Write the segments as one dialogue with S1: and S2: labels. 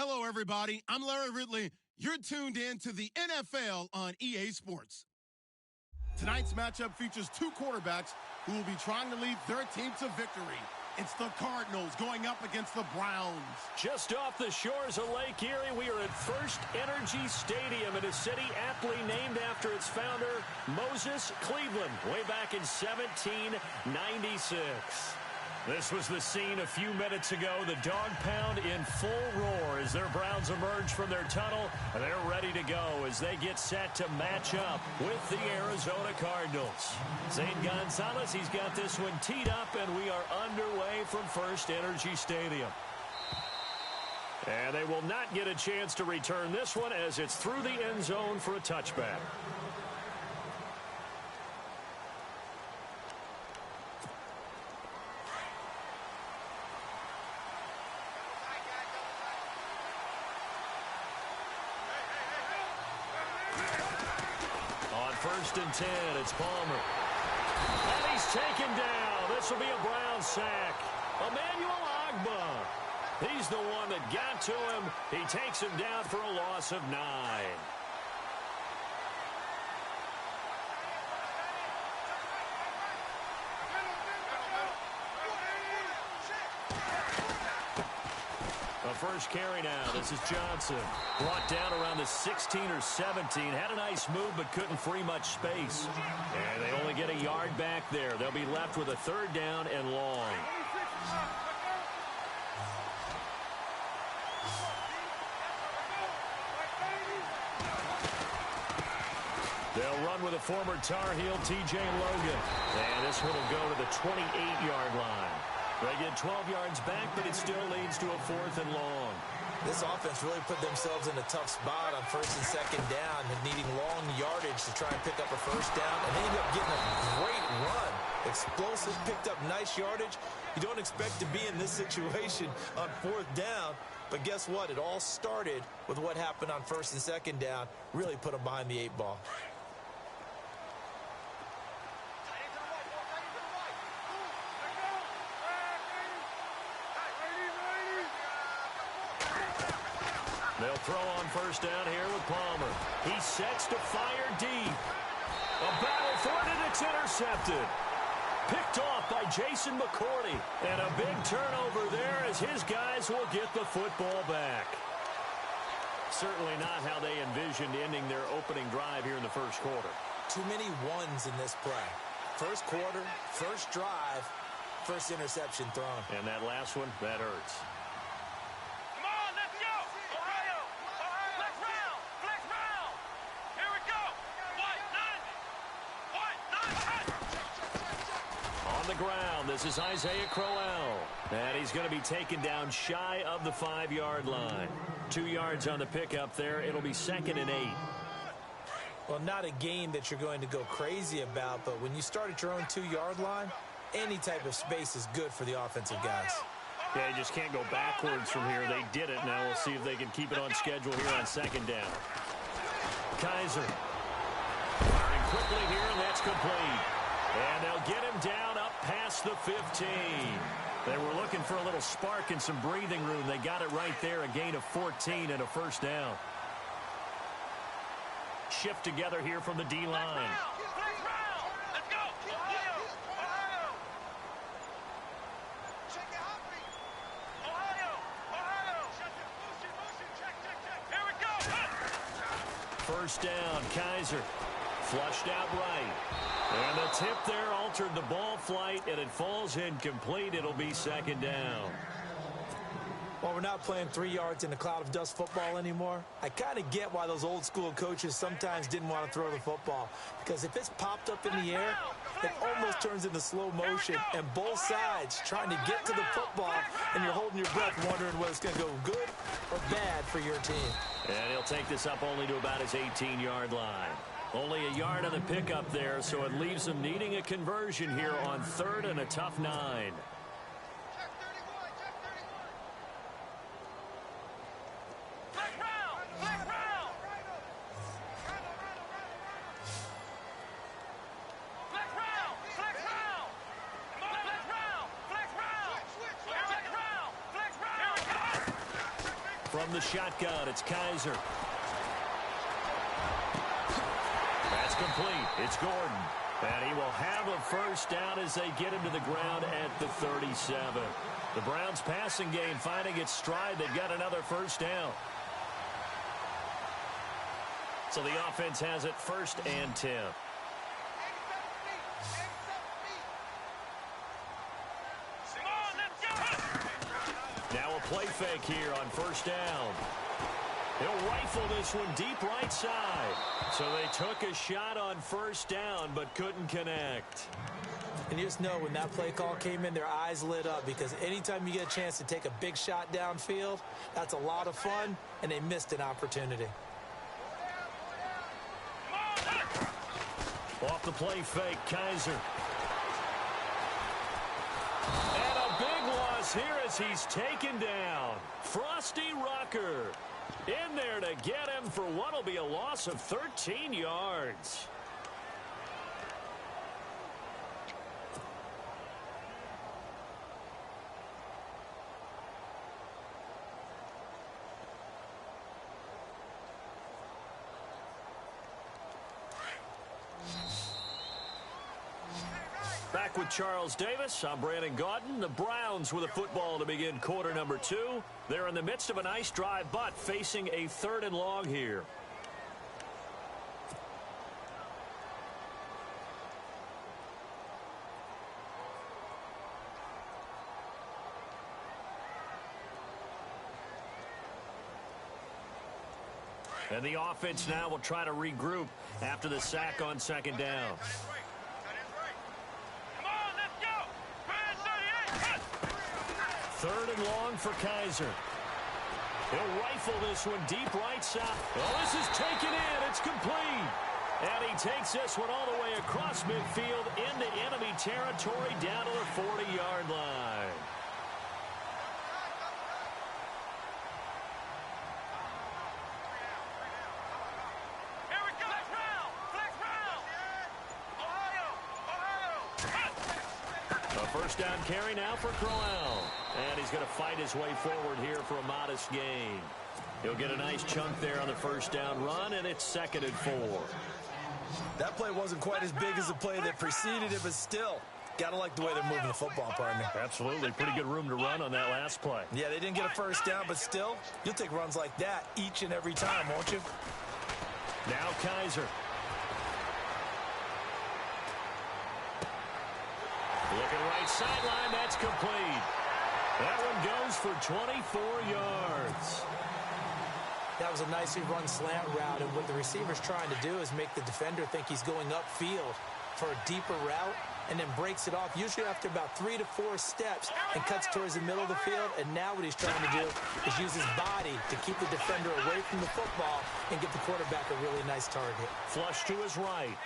S1: Hello, everybody. I'm Larry Ridley. You're tuned in to the NFL on EA Sports. Tonight's matchup features two quarterbacks who will be trying to lead their team to victory. It's the Cardinals going up against the Browns.
S2: Just off the shores of Lake Erie, we are at First Energy Stadium in a city aptly named after its founder, Moses Cleveland, way back in 1796. This was the scene a few minutes ago. The dog pound in full roar as their Browns emerge from their tunnel. They're ready to go as they get set to match up with the Arizona Cardinals. Zane Gonzalez, he's got this one teed up, and we are underway from First Energy Stadium. And they will not get a chance to return this one as it's through the end zone for a touchback. First and 10, it's Palmer. And he's taken down. This will be a Brown sack. Emmanuel Ogbah. He's the one that got to him. He takes him down for a loss of 9. First carry now. This is Johnson. Brought down around the 16 or 17. Had a nice move, but couldn't free much space. And they only get a yard back there. They'll be left with a third down and long. They'll run with a former Tar Heel, T.J. Logan. And this one will go to the 28-yard line. They get 12 yards back, but it still leads to a 4th and long.
S3: This offense really put themselves in a tough spot on first and second down, needing long yardage to try and pick up a first down, and they ended up getting a great run. Explosive, picked up nice yardage. You don't expect to be in this situation on 4th down, but guess what? It all started with what happened on first and second down. Really put them behind the 8 ball.
S2: They'll throw on first down here with Palmer. He sets to fire deep. A battle for it, and it's intercepted. Picked off by Jason McCourty. And a big turnover there as his guys will get the football back. Certainly not how they envisioned ending their opening drive here in the first quarter.
S3: Too many ones in this play. First quarter, first drive, first interception thrown.
S2: And that last one, that hurts. Ground. This is Isaiah Crowell. And he's going to be taken down shy of the 5-yard line. 2 yards on the pickup there. It'll be 2nd and 8.
S3: Well, not a game that you're going to go crazy about, but when you start at your own 2-yard line, any type of space is good for the offensive guys.
S2: Yeah, you just can't go backwards from here. They did it. Now we'll see if they can keep it on schedule here on 2nd down. Kaiser. Firing quickly here, and that's complete. And they'll get him down up past the 15. They were looking for a little spark and some breathing room. They got it right there, a gain of 14 and a first down. Shift together here from the D-line. First down, Kaiser. Flushed out right. And the tip there altered the ball flight, and it falls incomplete. It'll be 2nd down.
S3: Well, we're not playing 3 yards in a cloud of dust football anymore. I kind of get why those old school coaches sometimes didn't want to throw the football. Because if it's popped up in the air, it almost turns into slow motion. And both sides trying to get to the football, and you're holding your breath wondering whether it's going to go good or bad for your team.
S2: And he'll take this up only to about his 18-yard line. Only a yard on the pickup there, so it leaves them needing a conversion here on 3rd and a tough 9. from the shotgun. It's Kaiser. That's complete. It's Gordon. And he will have a first down as they get him to the ground at the 37. The Browns passing game finding its stride. They've got another first down. So the offense has it 1st and 10. Now a play fake here on 1st down. He'll rifle this one deep right side. So they took a shot on 1st down but couldn't connect.
S3: And you just know when that play call came in, their eyes lit up, because anytime you get a chance to take a big shot downfield, that's a lot of fun, and they missed an opportunity.
S2: Off the play fake, Kaiser. And a big loss here as he's taken down. Frosty Rucker in there to get him for what will be a loss of 13 yards. Back with Charles Davis, I'm Brandon Gaudin. The Browns with a football to begin quarter number 2. They're in the midst of a nice drive, but facing a 3rd and long here. And the offense now will try to regroup after the sack on 2nd down. 3rd and long for Kaiser. He'll rifle this one deep right side. Well, this is taken in. It's complete. And he takes this one all the way across midfield into enemy territory down to the 40-yard line. First down carry now for Crowell. And he's going to fight his way forward here for a modest gain. He'll get a nice chunk there on the first down run, and it's 2nd and 4.
S3: That play wasn't quite as big as the play that preceded it, but still, got to like the way they're moving the football, partner.
S2: Absolutely. Pretty good room to run on that last play.
S3: Yeah, they didn't get a first down, but still, you'll take runs like that each and every time, won't you?
S2: Now Kaiser. Looking right sideline, that's complete. That one goes for 24 yards.
S3: That was a nicely run slant route, and what the receiver's trying to do is make the defender think he's going upfield for a deeper route, and then breaks it off, usually after about 3 to 4 steps, and cuts towards the middle of the field. And now what he's trying to do is use his body to keep the defender away from the football and give the quarterback a really nice target.
S2: Flush to his right.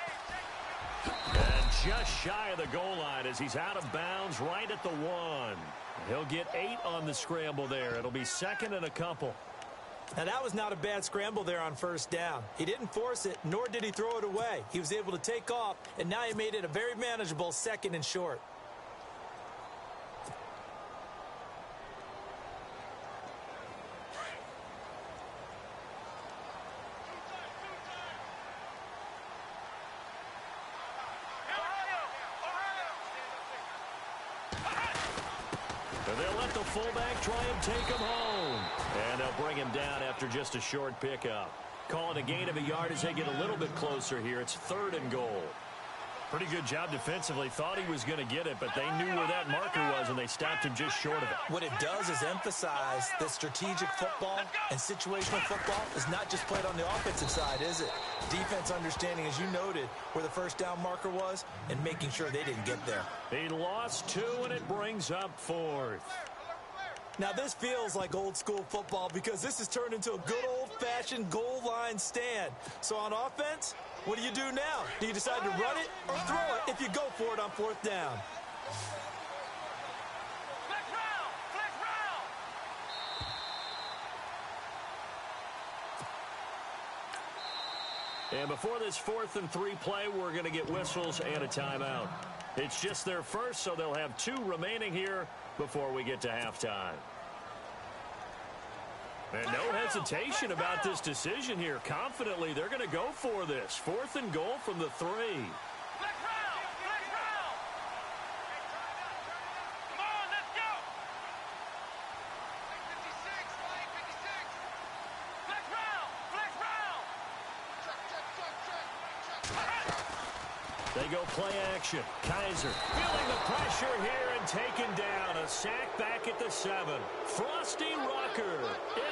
S2: And just shy of the goal line as he's out of bounds right at the 1. He'll get 8 on the scramble there. It'll be 2nd and a couple.
S3: Now, that was not a bad scramble there on first down. He didn't force it, nor did he throw it away. He was able to take off, and now he made it a very manageable 2nd and short.
S2: They'll let the fullback try and take him home. And they'll bring him down after just a short pickup. Calling a gain of a yard as they get a little bit closer here. It's 3rd and goal. Pretty good job defensively. Thought he was going to get it, but they knew where that marker was, and they stopped him just short of it.
S3: What it does is emphasize that strategic football and situational football is not just played on the offensive side, is it? Defense understanding, as you noted, where the first down marker was and making sure they didn't get there.
S2: He lost 2, and it brings up 4th.
S3: Now, this feels like old school football because this has turned into a good old-fashioned goal line stand. So on offense, what do you do now? Do you decide to run it or throw it if you go for it on 4th down?
S2: And before this 4th and 3 play, we're going to get whistles and a timeout. It's just their first, so they'll have 2 remaining here before we get to halftime. And no hesitation about this decision here. Confidently, they're going to go for this. 4th and goal from the 3. They go play action. Kaiser feeling the pressure here and taken down. A sack back at the 7. Frosty Rucker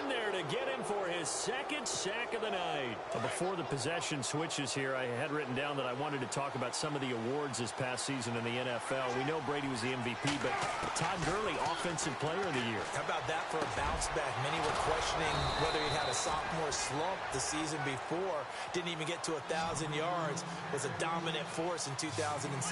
S2: in there to get him for his 2nd sack of the night. Before the possession switches here, I had written down that I wanted to talk about some of the awards this past season in the NFL. We know Brady was the MVP, but Todd Gurley, Offensive Player of the Year.
S3: How about that for a bounce back? Many were questioning whether he'd had a sophomore slump the season before. Didn't even get to 1,000 yards. Was a dominant force in 2017.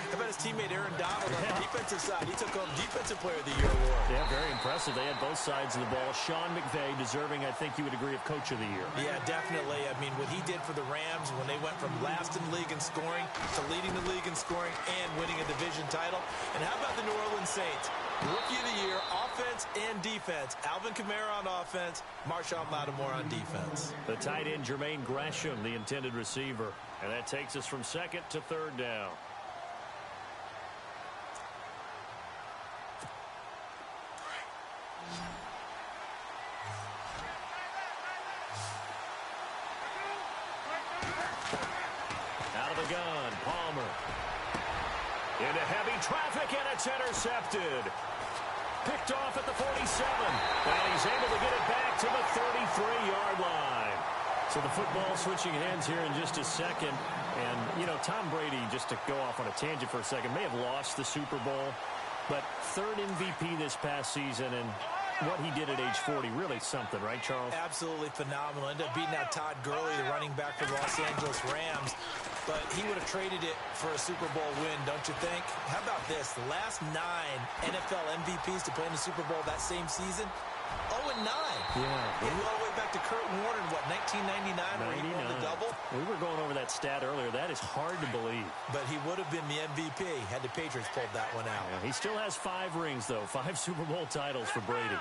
S3: How about his teammate Aaron Donald on the defensive side? He took home Defensive Player of the Year award.
S2: Yeah, very impressive. They had both sides of the ball. Sean McVay deserving, I think you would agree, of Coach of the Year.
S3: Yeah, definitely. I mean, what he did for the Rams when they went from last in the league in scoring to leading the league in scoring and winning a division title. And how about the New Orleans Saints? Rookie of the Year, offense and defense. Alvin Kamara on offense, Marshawn Lattimore on defense.
S2: The tight end, Jermaine Gresham, the intended receiver. And that takes us from 2nd to 3rd down. Out of the gun, Palmer. Into heavy traffic, and it's intercepted. Picked off at the 47. And he's able to get it back to the 33-yard line. So the football switching hands here in just a second. And, you know, Tom Brady, just to go off on a tangent for a second, may have lost the Super Bowl. But 3rd MVP this past season, and what he did at age 40, really something, right, Charles?
S3: Absolutely phenomenal. Ended up beating out Todd Gurley, the running back for the Los Angeles Rams. But he would have traded it for a Super Bowl win, don't you think? How about this? The last 9 NFL MVPs to play in the Super Bowl that same season, 0-9.
S2: Yeah.
S3: And all the way back to Kurt Warner in, what, 1999 where he won the double?
S2: We were going over that stat earlier. That is hard to believe.
S3: But he would have been the MVP had the Patriots pulled that one out.
S2: Yeah, he still has 5 rings, though. 5 Super Bowl titles for Brady.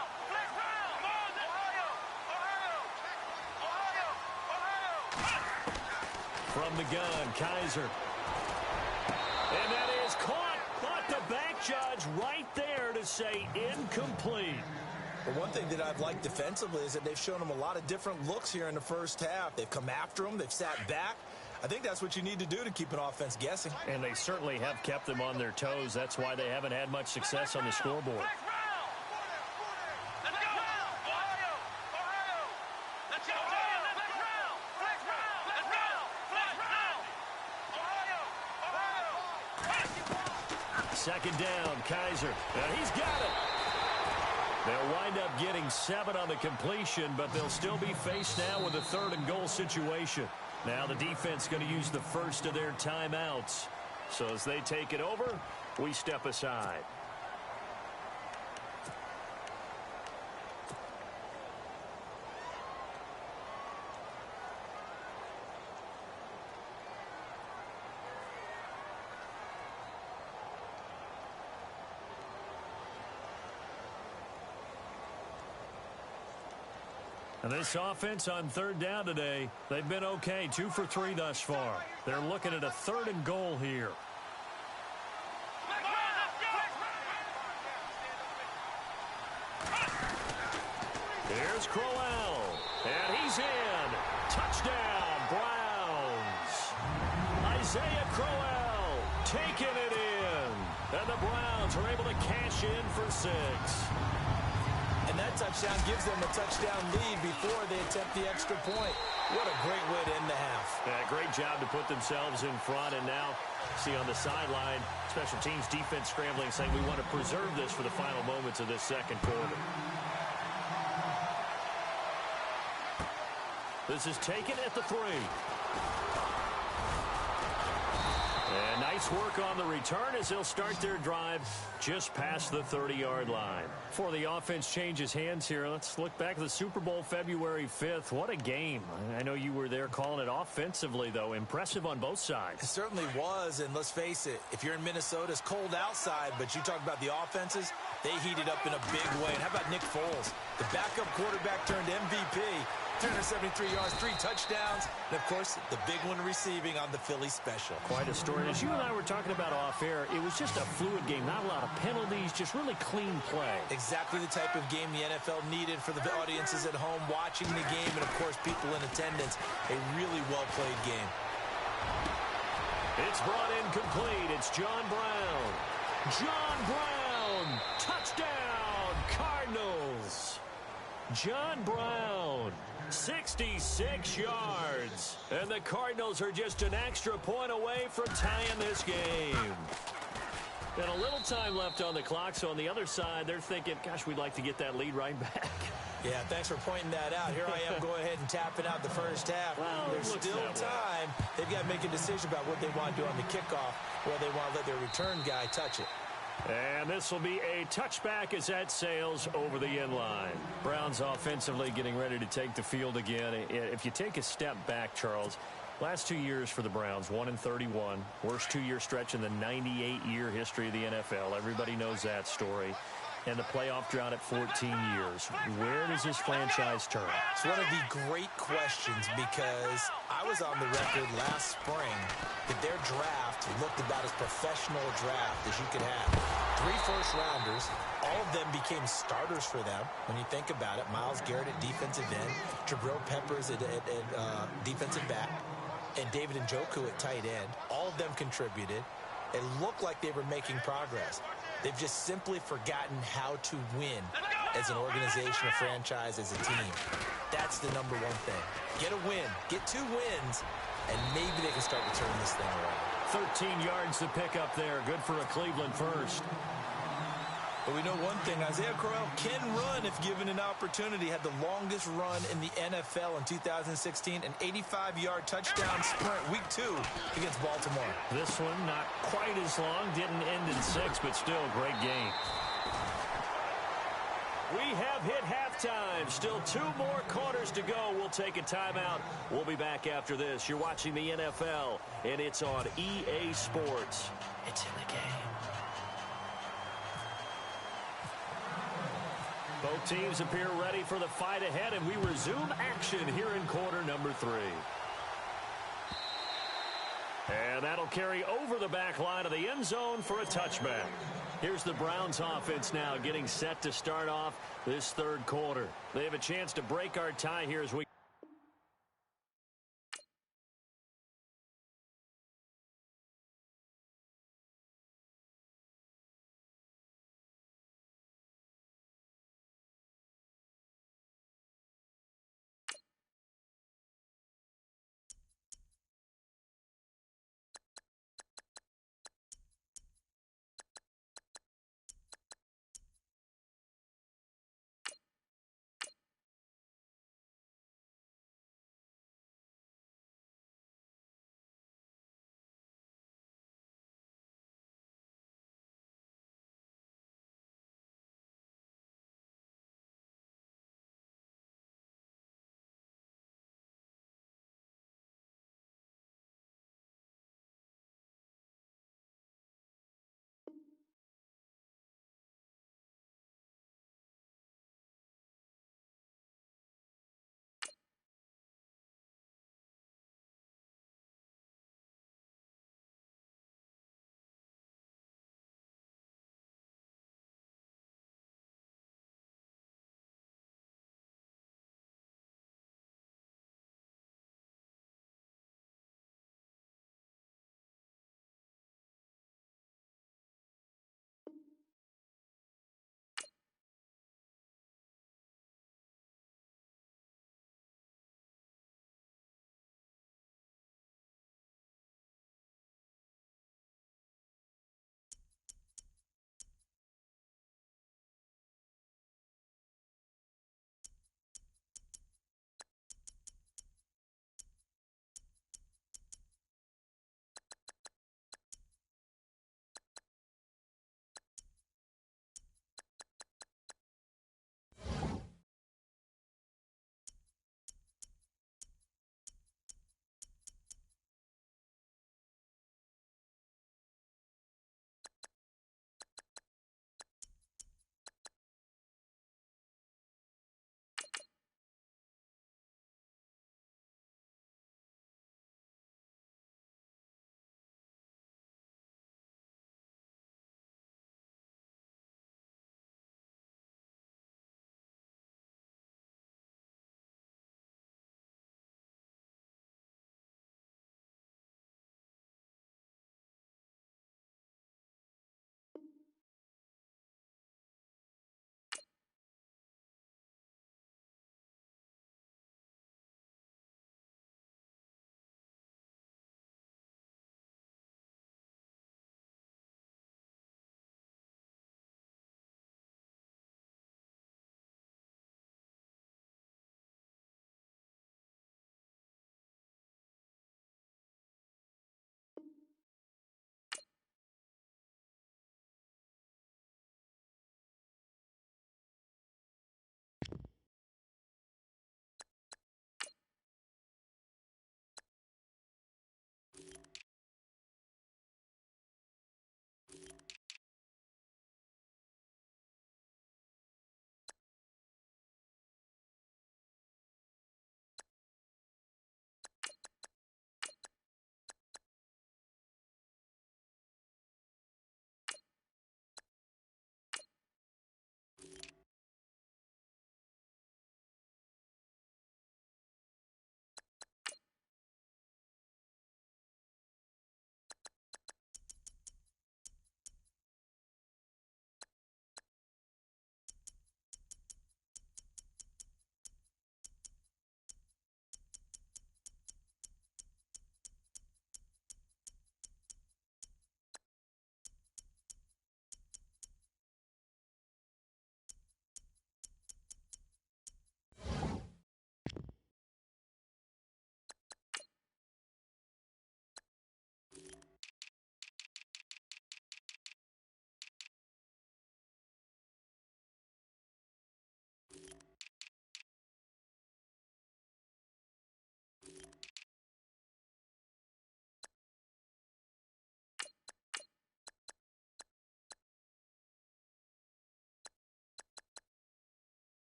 S2: From the gun, Kaiser. And that is caught. But the back judge right there to say incomplete.
S3: But one thing that I've liked defensively is that they've shown him a lot of different looks here in the first half. They've come after him. They've sat back. I think that's what you need to do to keep an offense guessing.
S2: And they certainly have kept them on their toes. That's why they haven't had much success on the scoreboard. Second down, Kaiser. And he's got it. They'll wind up getting 7 on the completion, but they'll still be faced now with a 3rd and goal situation. Now the defense going to use the first of their timeouts. So as they take it over, we step aside. And this offense on 3rd down today, they've been okay. 2 for 3 thus far. They're looking at a 3rd and goal here. Here's Crowell. And he's in. Touchdown, Browns. Isaiah Crowell taking it in. And the Browns are able to cash in for 6.
S3: And that touchdown gives them a touchdown lead before they attempt the extra point. What a great way to end the half.
S2: Yeah, great job to put themselves in front. And now, see on the sideline, special teams defense scrambling, saying we want to preserve this for the final moments of this second quarter. This is taken at the 3. And nice Nice work on the return as they'll start their drive just past the 30-yard line. Before the offense changes hands here, let's look back at the Super Bowl February 5th. What a game. I know you were there calling it offensively, though. Impressive on both sides.
S3: It certainly was, and let's face it, if you're in Minnesota, it's cold outside, but you talk about the offenses, they heated up in a big way. And how about Nick Foles? The backup quarterback turned MVP. 373 yards, 3 touchdowns, and, of course, the big one receiving on the Philly special.
S2: Quite a story. As you and I were talking about off-air, it was just a fluid game, not a lot of penalties, just really clean play.
S3: Exactly the type of game the NFL needed for the audiences at home watching the game, and, of course, people in attendance. A really well-played game.
S2: It's brought in complete. It's John Brown. John Brown. Touchdown, Cardinals. John Brown. 66 yards. And the Cardinals are just an extra point away from tying this game. And a little time left on the clock, so on the other side, they're thinking, gosh, we'd like to get that lead right back.
S3: Yeah, thanks for pointing that out. Here I am going ahead and tapping out the first half.
S2: Well,
S3: there's still time. They've got to make a decision about what they want to do on the kickoff, or they want to let their return guy touch it.
S2: And this will be a touchback as that sails over the end line. Browns offensively getting ready to take the field again. If you take a step back, Charles, last 2 years for the Browns, 1-31. Worst 2-year stretch in the 98-year history of the NFL. Everybody knows that story. And the playoff drought at 14 years. Where does this franchise turn?
S3: It's one of the great questions because I was on the record last spring that their draft looked about as professional a draft as you could have. 3 first-rounders, all of them became starters for them when you think about it. Myles Garrett at defensive end, Jabril Peppers at defensive back, and David Njoku at tight end. All of them contributed. It looked like they were making progress. They've just simply forgotten how to win as an organization, a franchise, as a team. That's the number one thing. Get a win. Get 2 wins, and maybe they can start to turn this thing around.
S2: 13 yards to pick up there. Good for a Cleveland first.
S3: But we know one thing, Isaiah Crowell can run if given an opportunity. Had the longest run in the NFL in 2016, an 85-yard touchdown sprint, week 2 against Baltimore.
S2: This one not quite as long, didn't end in 6, but still a great game. We have hit halftime. Still 2 more quarters to go. We'll take a timeout. We'll be back after this. You're watching the NFL, and it's on EA Sports. It's in the game. Both teams appear ready for the fight ahead, and we resume action here in quarter number 3. And that'll carry over the back line of the end zone for a touchback. Here's the Browns offense now getting set to start off this 3rd quarter. They have a chance to break our tie here as we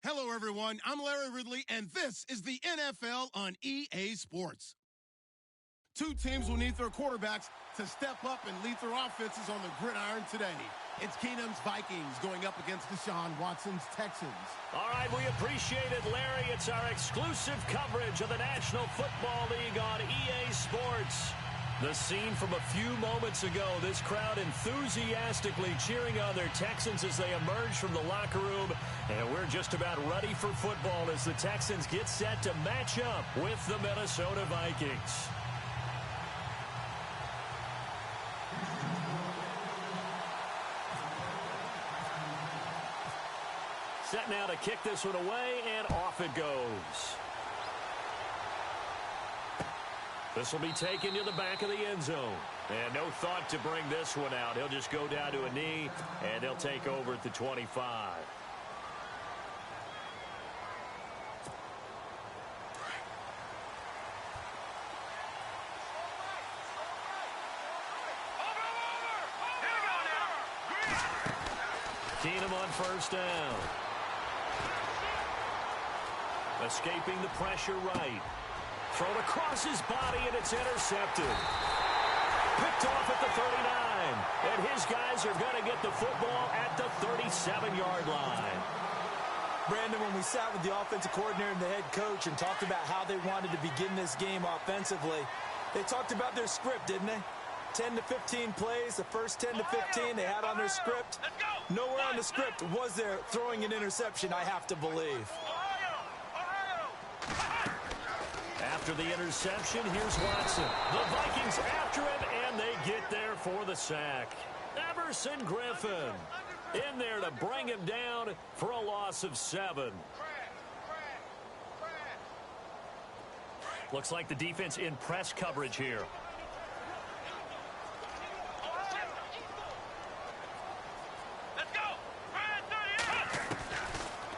S1: Hello, everyone. I'm Larry Ridley, and this is the NFL on EA Sports. Two teams will need their quarterbacks to step up and lead their offenses on the gridiron today. It's Keenum's Vikings going up against Deshaun Watson's Texans.
S2: All right, we appreciate it, Larry. It's our exclusive coverage of the National Football League on EA Sports. The scene from a few moments ago, this crowd enthusiastically cheering on their Texans as they emerge from the locker room. And we're just about ready for football as the Texans get set to match up with the Minnesota Vikings. Set now to kick this one away, and off it goes. This will be taken to the back of the end zone. And no thought to bring this one out. He'll just go down to a knee, and he'll take over at the 25. Keenum on first down. Escaping the pressure right. Thrown across his body, and it's intercepted. Picked off at the 39. And his guys are going to get the football at the 37-yard line.
S3: Brandon, when we sat with the offensive coordinator and the head coach and talked about how they wanted to begin this game offensively, they talked about their script, didn't they? 10 to 15 plays, the first 10 to 15 they had on their script. Nowhere on the script was there throwing an interception, I have to believe.
S2: After the interception, here's Watson. The Vikings after him, and they get there for the sack. Everson Griffin in there to bring him down for a loss of 7. Looks like the defense in press coverage here.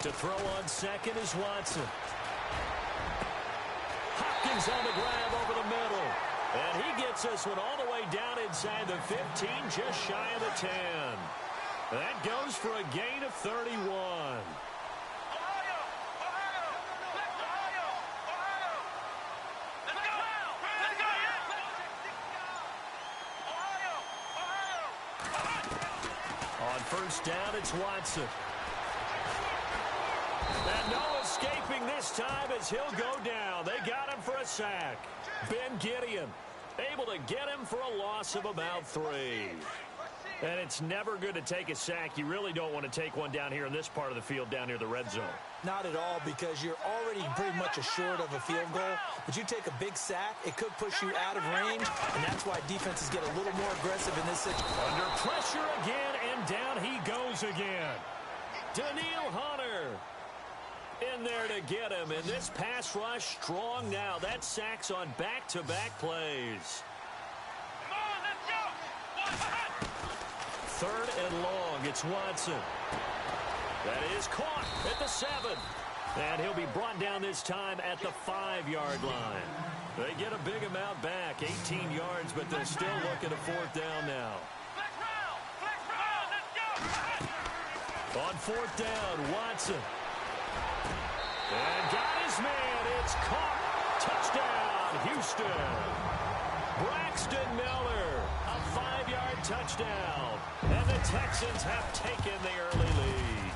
S2: To throw on second is Watson. Hopkins on the grab over the middle. And he gets this one all the way down inside the 15, just shy of the 10. That goes for a gain of 31. On first down, it's Watson. And no escaping this time as he'll go down. They got him for a sack. Ben Gideon able to get him for a loss of about 3. And it's never good to take a sack. You really don't want to take one down here in this part of the field, down near the red zone.
S3: Not at all, because you're already pretty much assured of a field goal. But you take a big sack, it could push you out of range, and that's why defenses get a little more aggressive in this situation.
S2: Under pressure again, and down he goes again. Daniil Hunter in there to get him, and this pass rush strong now. That sack's on back-to-back plays.
S4: Come on, let's go.
S2: 3rd and long, it's Watson. That is caught at the 7. And he'll be brought down this time at the 5-yard line. They get a big amount back, 18 yards, but they're still looking at 4th down now.
S4: Flex round, let's go.
S2: On 4th down, Watson. And got his man. It's caught. Touchdown, Houston. Braxton Miller, a 5-yard touchdown. And the Texans have taken the early lead.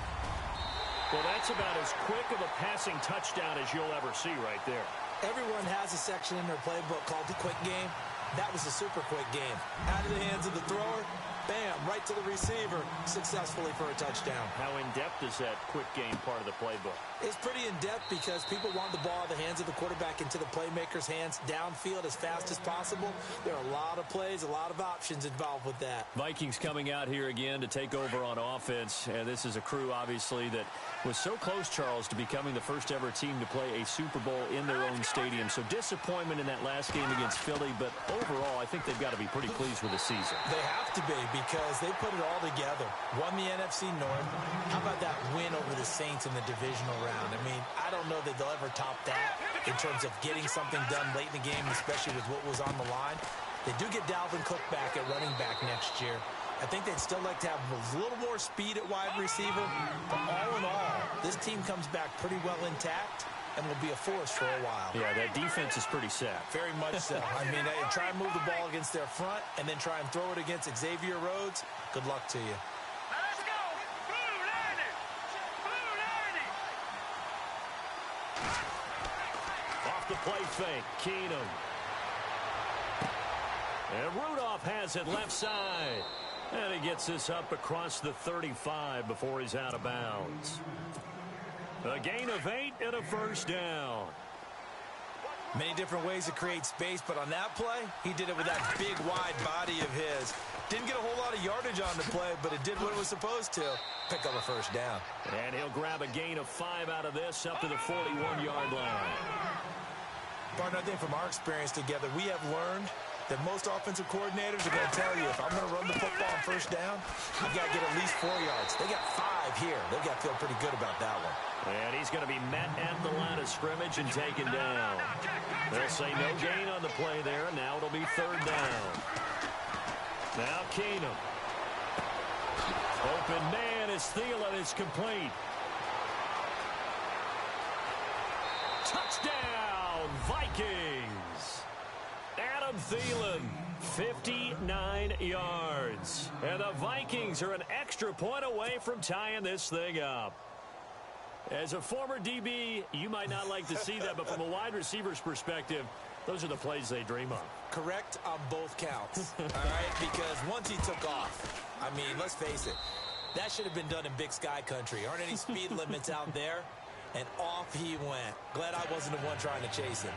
S2: Well, that's about as quick of a passing touchdown as you'll ever see right there.
S3: Everyone has a section in their playbook called the quick game. That was a super quick game. Out of the hands of the thrower, bam, right to the receiver, successfully for a touchdown.
S2: How in-depth is that quick game part of the playbook?
S3: It's pretty in-depth because people want the ball in the hands of the quarterback into the playmaker's hands downfield as fast as possible. There are a lot of plays, a lot of options involved with that.
S2: Vikings coming out here again to take over on offense. And this is a crew, obviously, that was so close, Charles, to becoming the first-ever team to play a Super Bowl in their own stadium. So disappointment in that last game against Philly, but overall, I think they've got to be pretty pleased with the season.
S3: They have to be because they put it all together. Won the NFC North. How about that win over the Saints in the divisional round? I mean, I don't know that they'll ever top that in terms of getting something done late in the game, especially with what was on the line. They do get Dalvin Cook back at running back next year. I think they'd still like to have a little more speed at wide receiver. But all in all, this team comes back pretty well intact and will be a force for a while.
S2: Yeah, that defense is pretty set.
S3: Very much so. I mean, they try and move the ball against their front and then try and throw it against Xavier Rhodes. Good luck to you.
S4: Let's go. Blue 90. Blue 90.
S2: Off the play fake, Keenum. And Rudolph has it left side. And he gets this up across the 35 before he's out of bounds. A gain of 8 and a first down.
S3: Many different ways to create space, but on that play, he did it with that big, wide body of his. Didn't get a whole lot of yardage on the play, but it did what it was supposed to. Pick up a first down.
S2: And he'll grab a gain of 5 out of this up to the 41-yard line.
S3: Partner, I think from our experience together, we have learned that most offensive coordinators are going to tell you, if I'm going to run the football on first down, I've got to get at least 4 yards. They got 5 here. They've got to feel pretty good about that one.
S2: And he's going to be met at the line of scrimmage and taken down. They'll say no gain on the play there. Now it'll be third down. Now Keenum. Open man is Thielen. It's complete. Touchdown, Vikings. Adam Thielen, 59 yards. And the Vikings are an extra point away from tying this thing up. As a former DB, you might not like to see that, but from a wide receiver's perspective, those are the plays they dream of.
S3: Correct on both counts, all right? Because once he took off, I mean, let's face it, that should have been done in Big Sky country. Aren't any speed limits out there? And off he went. Glad I wasn't the one trying to chase him.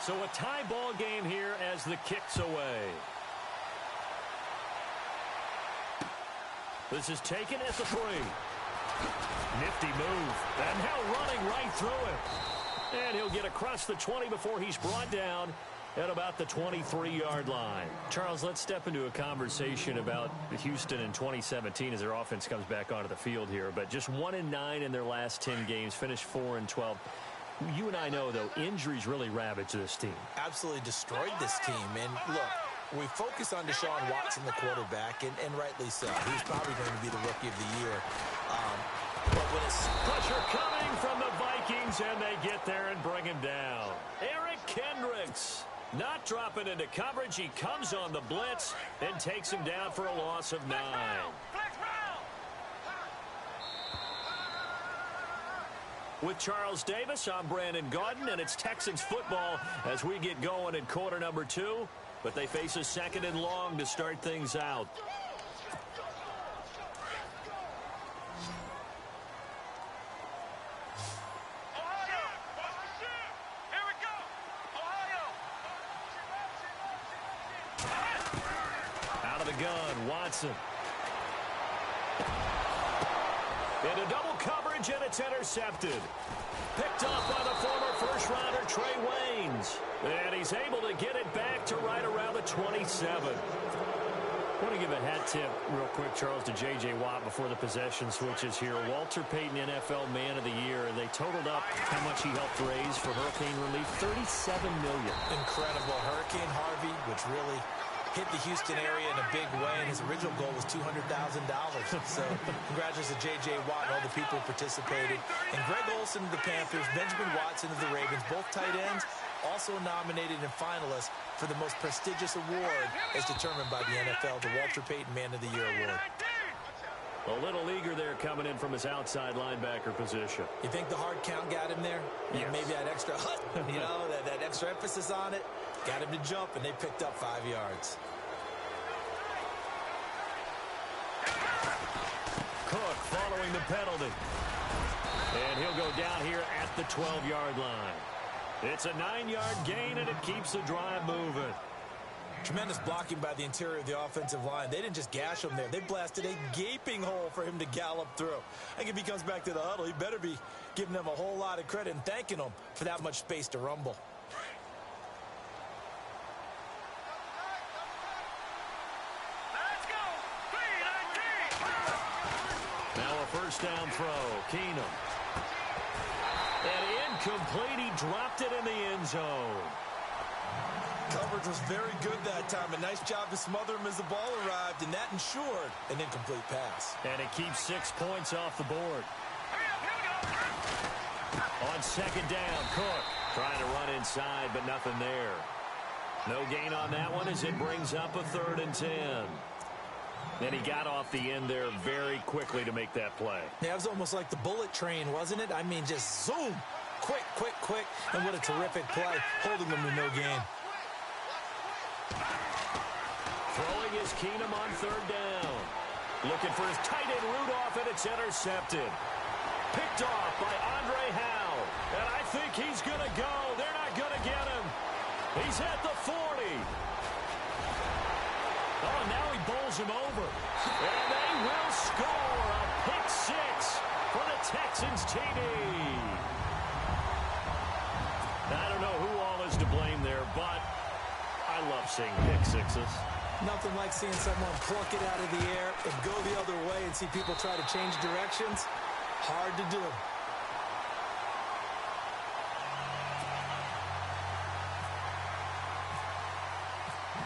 S2: So a tie ball game here as the kick's away. This is taken at the 3. Nifty move. And now running right through it. And he'll get across the 20 before he's brought down at about the 23-yard line. Charles, let's step into a conversation about Houston in 2017 as their offense comes back onto the field here. But just 1-9 in their last 10 games, finished 4-12. You and I know, though, injuries really ravage this team.
S3: Absolutely destroyed this team. And, look, we focus on Deshaun Watson, the quarterback, and rightly so. He's probably going to be the rookie of the year. But when it's
S2: pressure coming from the Vikings, and they get there and bring him down. Eric Kendricks not dropping into coverage. He comes on the blitz and takes him down for a loss of 9. With Charles Davis, I'm Brandon Gaudin, and it's Texans football as we get going in quarter number 2. But they face a 2nd and long to start things out.
S4: Ohio. Here we go. Ohio.
S2: Out of the gun, Watson. Into double coverage, and it's intercepted. Picked up by the former first-rounder Trey Waynes. And he's able to get it back to right around the 27. I want to give a hat tip real quick, Charles, to J.J. Watt before the possession switches here. Walter Payton, NFL Man of the Year. They totaled up how much he helped raise for hurricane relief, $37 million.
S3: incredible. Hurricane Harvey, which really hit the Houston area in a big way, and his original goal was $200,000. So congratulations to J.J. Watt and all the people who participated. And Greg Olsen of the Panthers, Benjamin Watson of the Ravens, both tight ends, also nominated and finalists for the most prestigious award as determined by the NFL, the Walter Payton Man of the Year Award.
S2: A little eager there coming in from his outside linebacker position.
S3: You think the hard count got him there?
S2: Yes.
S3: Maybe that extra, that extra emphasis on it got him to jump, and they picked up 5 yards.
S2: Cook following the penalty. And he'll go down here at the 12-yard line. It's a 9-yard gain, and it keeps the drive moving.
S3: Tremendous blocking by the interior of the offensive line. They didn't just gash him there. They blasted a gaping hole for him to gallop through. I think if he comes back to the huddle, he better be giving them a whole lot of credit and thanking them for that much space to rumble.
S4: Let's go. 3-19.
S2: Now a first down throw. Keenum. And incomplete. He dropped it in the end zone.
S3: Coverage was very good that time. A nice job to smother him as the ball arrived, and that ensured an incomplete pass.
S2: And it keeps 6 points off the board.
S4: Hurry up, here we go.
S2: On second down, Cook trying to run inside, but nothing there. No gain on that one as it brings up a 3rd and 10. And he got off the end there very quickly to make that play.
S3: Yeah, it was almost like the bullet train, wasn't it? I mean, just zoom. Quick, quick, quick. And what a terrific play, holding them to no gain.
S2: Throwing is Keenum on 3rd down. Looking for his tight end Rudolph, and it's intercepted. Picked off by Andre Howe. And I think he's going to go. They're not going to get him. He's at the 40. Oh, now he bowls him over. And they will score a pick 6 for the Texans TD. I don't know who all is to blame there, but I love seeing pick 6s.
S3: Nothing like seeing someone pluck it out of the air and go the other way and see people try to change directions. Hard to do.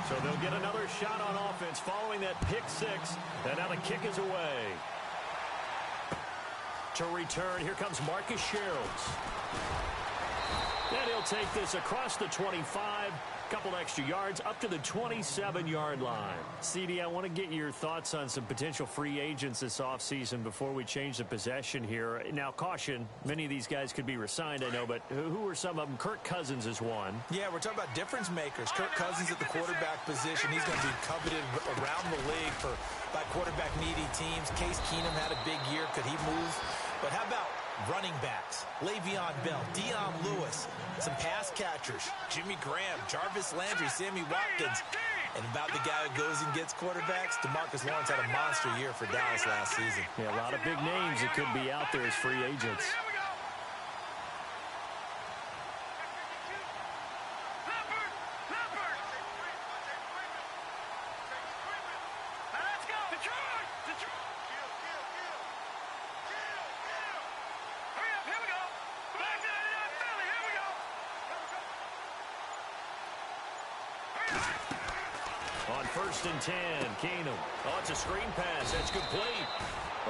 S2: So they'll get another shot on offense following that pick 6. And now the kick is away. To return, here comes Marcus Sherrills. And he'll take this across the 25. Couple extra yards up to the 27-yard line. CD, I want to get your thoughts on some potential free agents this offseason before we change the possession here. Now, caution, many of these guys could be re-signed, I know, but who are some of them? Kirk Cousins is one.
S3: Yeah, we're talking about difference makers. Kirk Cousins at the quarterback position. He's going to be coveted around the league by quarterback-needy teams. Case Keenum had a big year. Could he move? But how about running backs? Le'Veon Bell, Dion Lewis, some pass catchers, Jimmy Graham, Jarvis Landry, Sammy Watkins. And about the guy who goes and gets quarterbacks, DeMarcus Lawrence had a monster year for Dallas last season.
S2: Yeah, a lot of big names that could be out there as free agents. On 1st and 10, Keenum. Oh, it's a screen pass. That's complete.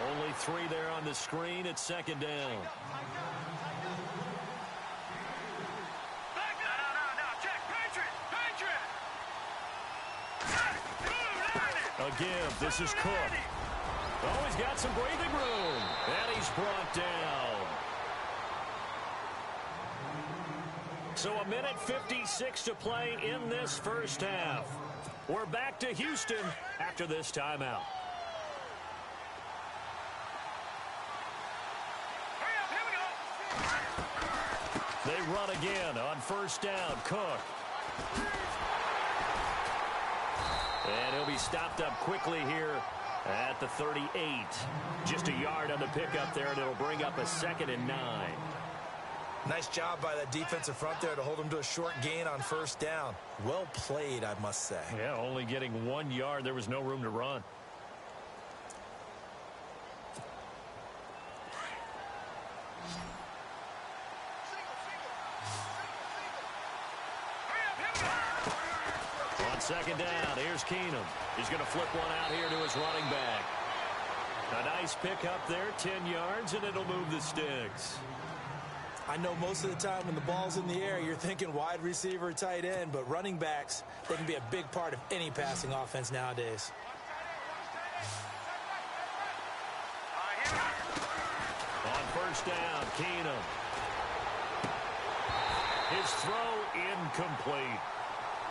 S2: Only 3 there on the screen. It's 2nd down. A give. This is Cook. Oh, he's got some breathing room. And he's brought down. So a minute 56 to play in this first half. We're back to Houston after this timeout. They run again on 1st down. Cook. And he'll be stopped up quickly here at the 38. Just a yard on the pickup there, and it'll bring up a 2nd and 9.
S3: Nice job by that defensive front there to hold him to a short gain on 1st down. Well played, I must say.
S2: Yeah, only getting 1 yard. There was no room to run. On 2nd down, here's Keenum. He's going to flip one out here to his running back. A nice pickup there, 10 yards, and it'll move the sticks.
S3: I know most of the time when the ball's in the air, you're thinking wide receiver, tight end, but running backs, they can be a big part of any passing offense nowadays.
S2: On 1st down, Keenum. His throw incomplete.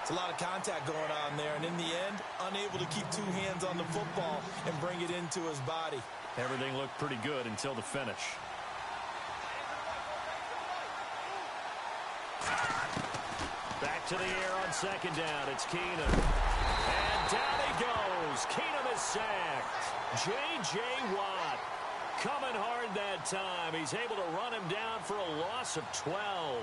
S3: It's a lot of contact going on there, and in the end, unable to keep 2 hands on the football and bring it into his body.
S2: Everything looked pretty good until the finish. Back to the air on second down. It's Keenum. And down he goes. Keenum is sacked. J.J. Watt coming hard that time. He's able to run him down for a loss of 12.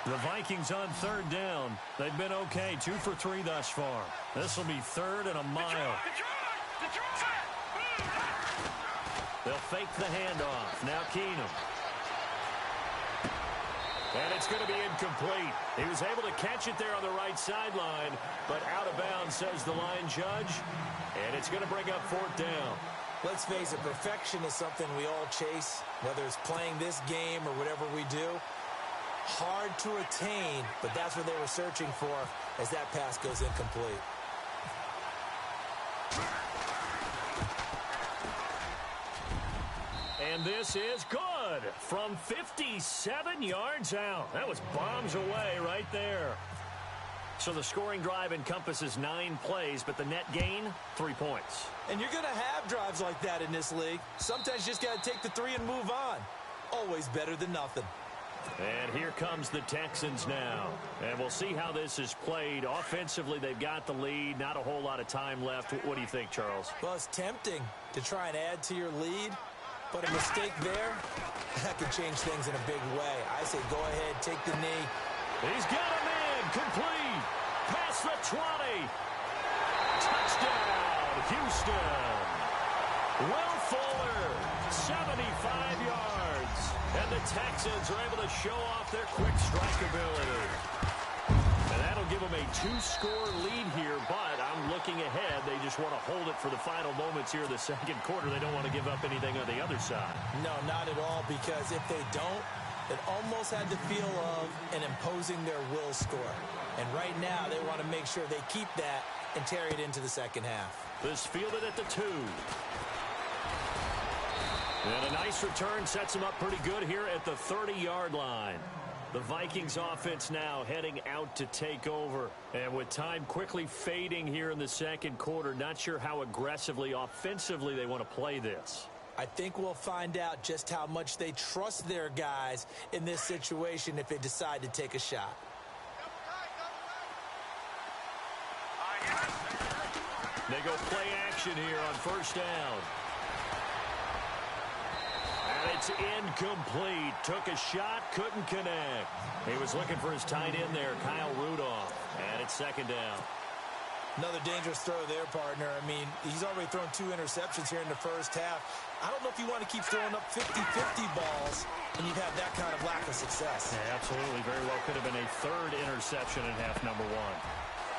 S2: The Vikings on third down. They've been okay, 2 for 3 thus far. This will be third and a mile. They'll fake the handoff. Now Keenum. And it's going to be incomplete. He was able to catch it there on the right sideline, but out of bounds, says the line judge. And it's going to bring up fourth down.
S3: Let's face it, perfection is something we all chase, whether it's playing this game or whatever we do. Hard to attain, but that's what they were searching for as that pass goes incomplete.
S2: And this is good from 57 yards out. That was bombs away right there. So the scoring drive encompasses 9 plays, but the net gain, 3 points.
S3: And you're going to have drives like that in this league. Sometimes you just got to take the 3 and move on. Always better than nothing.
S2: And here comes the Texans now. And we'll see how this is played. Offensively, they've got the lead. Not a whole lot of time left. What do you think, Charles?
S3: Well, it's tempting to try and add to your lead. But a mistake there, that could change things in a big way. I say go ahead, take the knee.
S2: He's got him in. Complete. Past the 20. Touchdown, Houston. Will Fuller, 75 yards. And the Texans are able to show off their quick strike ability. And that'll give them a 2-score lead here, but I'm looking ahead. They just want to hold it for the final moments here in the second quarter. They don't want to give up anything on the other side.
S3: No, not at all, because if they don't, it almost had the feel of an imposing their will score. And right now, they want to make sure they keep that and carry it into the second half.
S2: This fielded at the 2. And a nice return sets them up pretty good here at the 30-yard line. The Vikings offense now heading out to take over. And with time quickly fading here in the second quarter, not sure how aggressively, offensively they want to play this.
S3: I think we'll find out just how much they trust their guys in this situation if they decide to take a shot.
S2: They go play action here on first down. And it's incomplete. Took a shot, couldn't connect. He was looking for his tight end there, Kyle Rudolph. And it's second down.
S3: Another dangerous throw there, partner. I mean, he's already thrown 2 interceptions here in the first half. I don't know if you want to keep throwing up 50-50 balls and you've had that kind of lack of success.
S2: Yeah, absolutely. Very well could have been a 3rd interception in half number 1.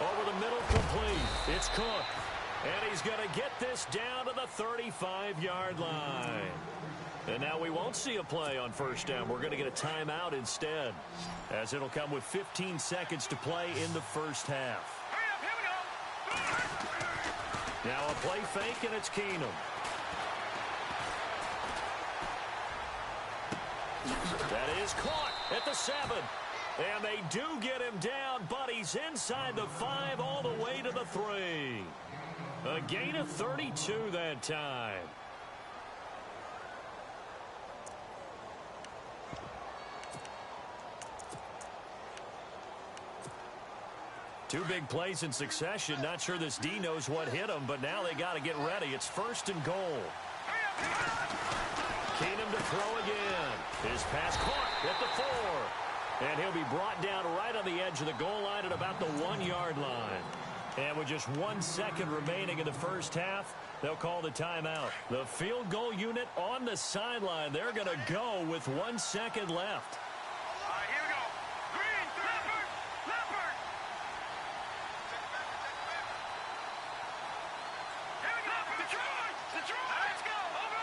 S2: Over the middle, complete. It's Cook. And he's going to get this down to the 35-yard line. And now we won't see a play on first down. We're going to get a timeout instead, as it'll come with 15 seconds to play in the first half. Now a play fake, and it's Keenum. That is caught at the 7. And they do get him down, but he's inside the 5 all the way to the 3. A gain of 32 that time. Two big plays in succession. Not sure this D knows what hit him, but now they got to get ready. It's 1st and goal. Keenum to throw again. His pass caught at the 4. And he'll be brought down right on the edge of the goal line at about the 1-yard line. And with just 1 second remaining in the first half, they'll call the timeout. The field goal unit on the sideline. They're going to go with 1 second left.
S4: All right, here we go. Green, Leopard, Leopard. Here we go. Detroit, Detroit. Let's go. Over.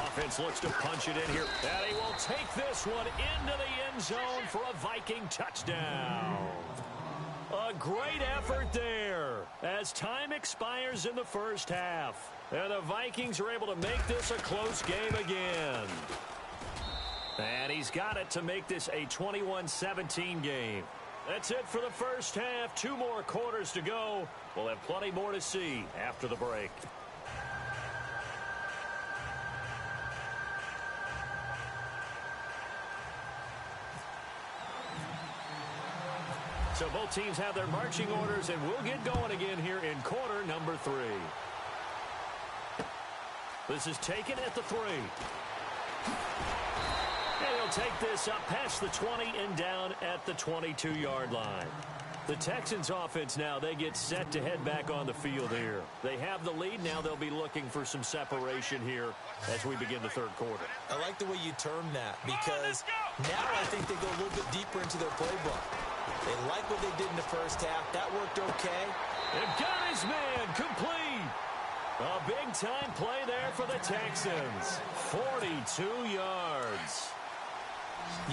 S2: Offense looks to punch it in here. And he will take this one into the end zone for a Viking touchdown. A great effort there as time expires in the first half. And the Vikings are able to make this a close game again. And he's got it to make this a 21-17 game. That's it for the first half. 2 more quarters to go. We'll have plenty more to see after the break. So both teams have their marching orders, and we'll get going again here in quarter number 3. This is taken at the 3. And he'll take this up past the 20 and down at the 22-yard line. The Texans offense now, they get set to head back on the field here. They have the lead. Now they'll be looking for some separation here as we begin the third quarter.
S3: I like the way you term that because now I think they go a little bit deeper into their playbook. They like what they did in the first half. That worked okay.
S2: And got his man complete. A big-time play there for the Texans. 42 yards.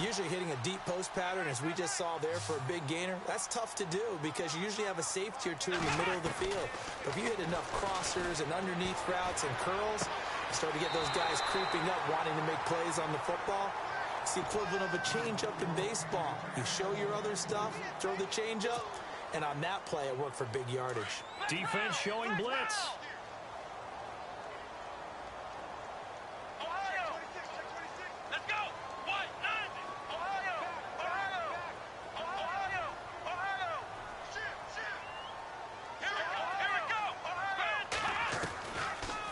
S3: Usually hitting a deep post pattern, as we just saw there for a big gainer, that's tough to do because you usually have a safety or two in the middle of the field. But if you hit enough crossers and underneath routes and curls, you start to get those guys creeping up, wanting to make plays on the football. It's the equivalent of a change-up in baseball. You show your other stuff, throw the change-up, and on that play, it worked for big yardage.
S2: Defense showing blitz.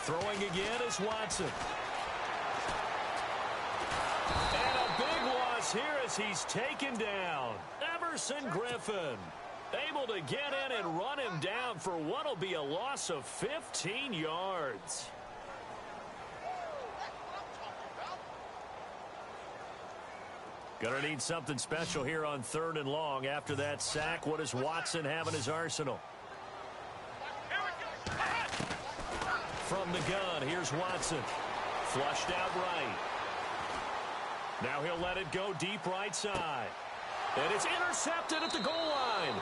S2: Throwing again is Watson. And a big loss here as he's taken down. Everson Griffin able to get in and run him down for what will be a loss of 15 yards. Gonna need something special here on 3rd and long. After that sack, what does Watson have in his arsenal? From the gun, here's Watson. Flushed out right. Now he'll let it go deep right side. And it's intercepted at the goal line.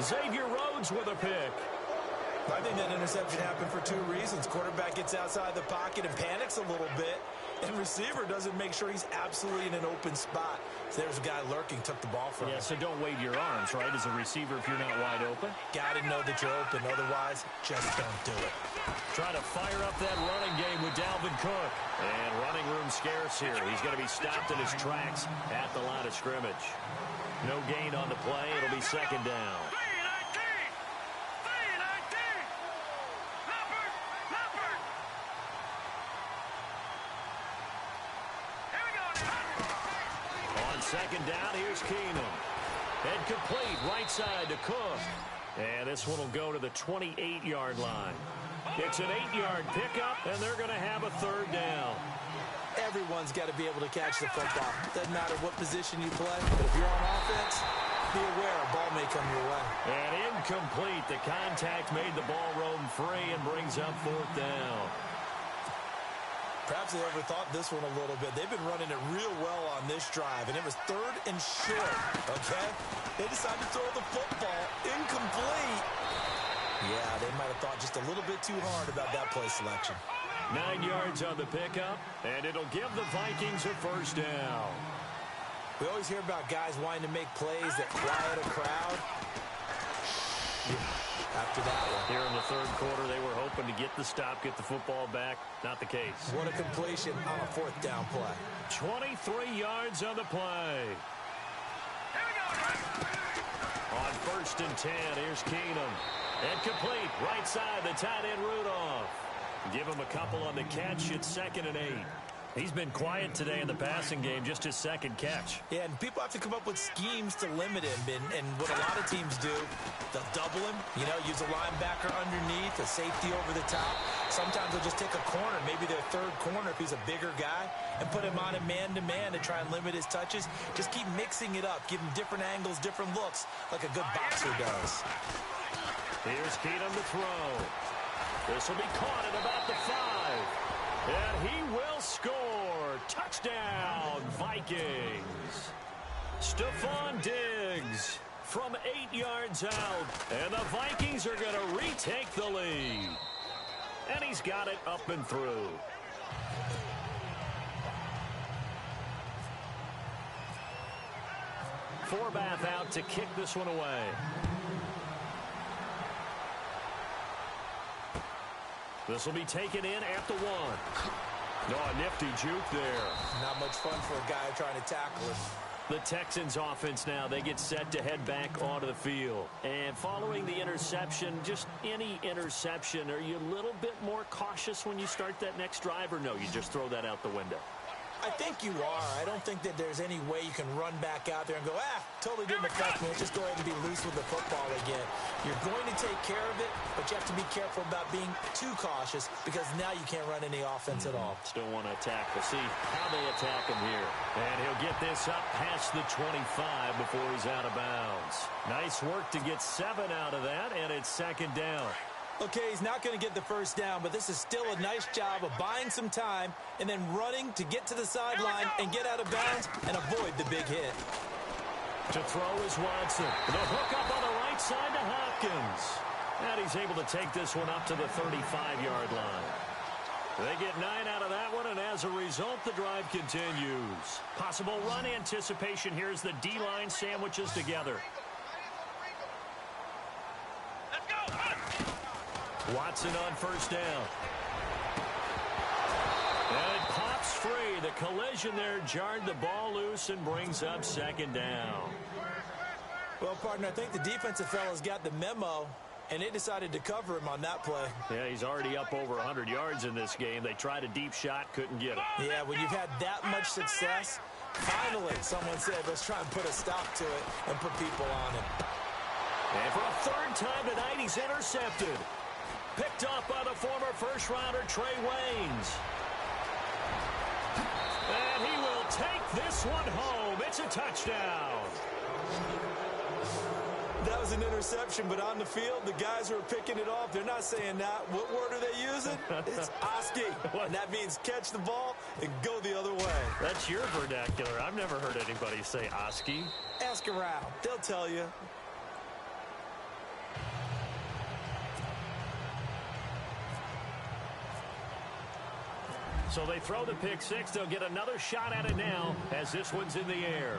S2: Xavier Rhodes with a pick.
S3: I think that interception happened for 2 reasons. Quarterback gets outside the pocket and panics a little bit. And receiver doesn't make sure he's absolutely in an open spot. So there's a guy lurking, took the ball from him.
S2: Yeah, so don't wave your arms, right, as a receiver if you're not wide open.
S3: Got to know that you're open. Otherwise, just don't do it.
S2: Trying to fire up that running game with Dalvin Cook. And running room scarce here. He's going to be stopped in his tracks at the line of scrimmage. No gain on the play. It'll be 2nd down. On 2nd down, here's Keenum. And complete right side to Cook. And this one will go to the 28-yard line. It's an 8-yard pickup, and they're going to have a 3rd down.
S3: Everyone's got to be able to catch the football. Doesn't matter what position you play, but if you're on offense, be aware a ball may come your way.
S2: And incomplete. The contact made the ball roam free and brings up 4th down.
S3: Perhaps they overthought this one a little bit. They've been running it real well on this drive, and it was 3rd and short, okay? They decided to throw the football. Incomplete. Yeah, they might have thought just a little bit too hard about that play selection.
S2: 9 yards on the pickup, and it'll give the Vikings a 1st down.
S3: We always hear about guys wanting to make plays that quiet a crowd. After that one.
S2: Here in the 3rd quarter, they were hoping to get the stop, get the football back. Not the case.
S3: What a completion on a 4th down play.
S2: 23 yards on the play. On 1st and 10, here's Keenum. And complete, right side, the tight end Rudolph. Give him a couple on the catch. It's 2nd and 8. He's been quiet today in the passing game, just his 2nd catch.
S3: Yeah, and people have to come up with schemes to limit him. And what a lot of teams do, they'll double him, use a linebacker underneath, a safety over the top. Sometimes they'll just take a corner, maybe their 3rd corner if he's a bigger guy, and put him on a man-to-man to try and limit his touches. Just keep mixing it up, give him different angles, different looks, like a good boxer does.
S2: Here's Keenum to throw. This will be caught at about the 5. And he will score. Touchdown, Vikings. Stephon Diggs from 8 yards out. And the Vikings are going to retake the lead. And he's got it up and through. Forbath out to kick this one away. This will be taken in at the 1. No, a nifty juke there.
S3: Not much fun for a guy trying to tackle him.
S2: The Texans offense now, they get set to head back onto the field. And following the interception, just any interception, are you a little bit more cautious when you start that next drive, or no, you just throw that out the window?
S3: I think you are. I don't think that there's any way you can run back out there and go, totally didn't affect me. Just go ahead and be loose with the football again. You're going to take care of it, but you have to be careful about being too cautious because now you can't run any offense at all.
S2: Still want to attack. We'll see how they attack him here. And he'll get this up past the 25 before he's out of bounds. Nice work to get 7 out of that, and it's second down.
S3: Okay, he's not going to get the first down, but this is still a nice job of buying some time and then running to get to the sideline and get out of bounds and avoid the big hit.
S2: To throw is Watson. The hook up on the right side to Hopkins. And he's able to take this one up to the 35-yard line. They get 9 out of that one, and as a result, the drive continues. Possible run anticipation here as the D-line sandwiches together. Watson on first down. And it pops free. The collision there jarred the ball loose and brings up second down.
S3: Well, partner, I think the defensive fellas got the memo, and they decided to cover him on that play.
S2: Yeah, he's already up over 100 yards in this game. They tried a deep shot, couldn't get it.
S3: Yeah, when you've had that much success, finally someone said, let's try and put a stop to it and put people on him.
S2: And for a third time tonight, he's intercepted. Picked off by the former first-rounder Trey Waynes. And he will take this one home. It's a touchdown.
S3: That was an interception, but on the field, the guys who are picking it off, they're not saying that. What word are they using? It's Oski. And that means catch the ball and go the other way.
S2: That's your vernacular. I've never heard anybody say Oski.
S3: Ask around. They'll tell you.
S2: So they throw the pick six. They'll get another shot at it now as this one's in the air.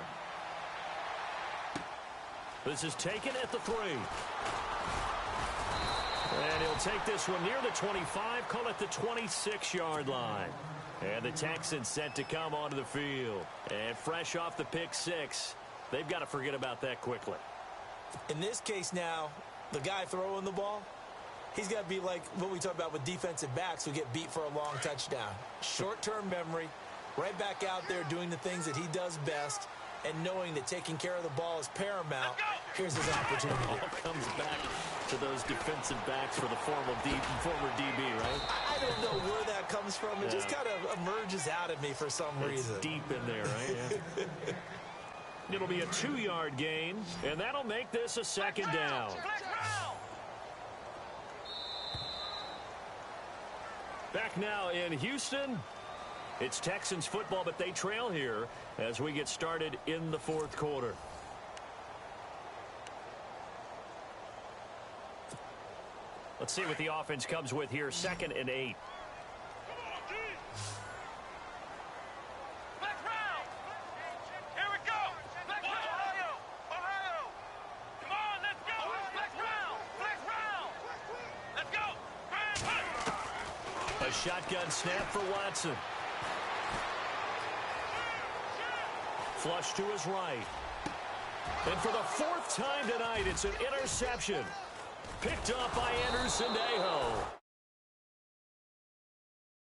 S2: This is taken at the 3. And he'll take this one near the 25, call it the 26-yard line. And the Texans set to come onto the field. And fresh off the pick six, they've got to forget about that quickly.
S3: In this case now, the guy throwing the ball, he's got to be like what we talk about with defensive backs who get beat for a long touchdown. Short-term memory, right back out there doing the things that he does best, and knowing that taking care of the ball is paramount. Here's his opportunity.
S2: It all comes back to those defensive backs for the former DB, right?
S3: I don't know where that comes from. It just kind of emerges out of me for some reason.
S2: It's deep in there, right? Yeah. It'll be a 2-yard gain, and that'll make this a second down. Back now in Houston. It's Texans football, but they trail here as we get started in the fourth quarter. Let's see what the offense comes with here. 2nd and 8. A shotgun snap for Watson. Flush to his right. And for the 4th time tonight, it's an interception. Picked off by Anderson Aho.